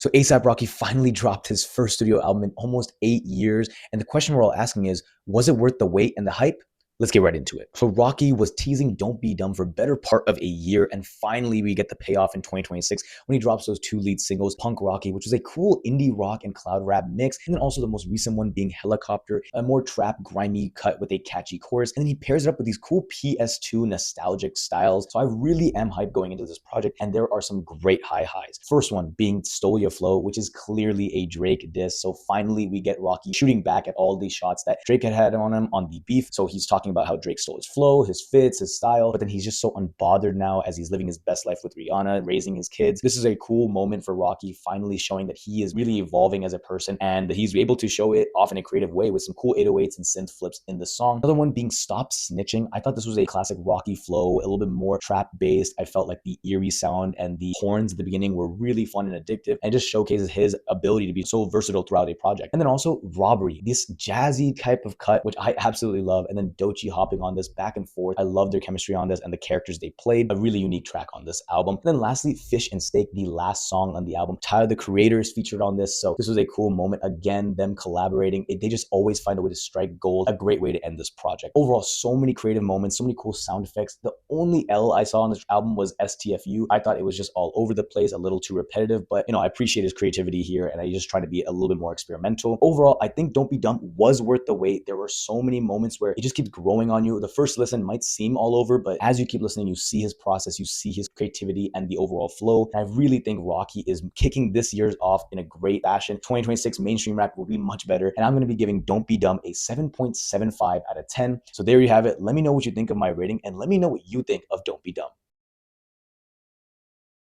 So ASAP Rocky finally dropped his first studio album in almost 8 years. And the question we're all asking is, was it worth the wait and the hype? Let's get right into it. So Rocky was teasing Don't Be Dumb for a better part of a year, and finally we get the payoff in 2026 when he drops those two lead singles, Punk Rocky, which was a cool indie rock and cloud rap mix, and then also the most recent one being Helicopter, a more trap, grimy cut with a catchy chorus, and then he pairs it up with these cool PS2 nostalgic styles. So I really am hyped going into this project, and there are some great high highs. First one being Stole Your Flow, which is clearly a Drake diss. So finally we get Rocky shooting back at all these shots that Drake had on him on the beef. So he's talking about how Drake stole his flow, his fits, his style, but then he's just so unbothered now as he's living his best life with Rihanna, raising his kids. This is a cool moment for Rocky, finally showing that he is really evolving as a person and that he's able to show it off in a creative way with some cool 808s and synth flips in the song. Another one being Stop Snitching. I thought this was a classic Rocky flow, a little bit more trap based. I felt like the eerie sound and the horns at the beginning were really fun and addictive, and it just showcases his ability to be so versatile throughout a project. And then also Robbery, this jazzy type of cut, which I absolutely love, and then Doechii hopping on this back and forth. I love their chemistry on this and the characters they played. A really unique track on this album. And then lastly, Fish and Steak, the last song on the album. Tyler, the Creator, is featured on this, so this was a cool moment. Again, them collaborating. They just always find a way to strike gold. A great way to end this project. Overall, so many creative moments, so many cool sound effects. The only L I saw on this album was STFU. I thought it was just all over the place, a little too repetitive, but I appreciate his creativity here, and I just try to be a little bit more experimental. Overall, I think Don't Be Dumb was worth the wait. There were so many moments where it just keeps growing on you. The first listen might seem all over, but as you keep listening, you see his process, you see his creativity and the overall flow. And I really think Rocky is kicking this year's off in a great fashion. 2026 mainstream rap will be much better, and I'm going to be giving Don't Be Dumb a 7.75 out of 10. So there you have it. Let me know what you think of my rating, and let me know what you think of Don't Be Dumb.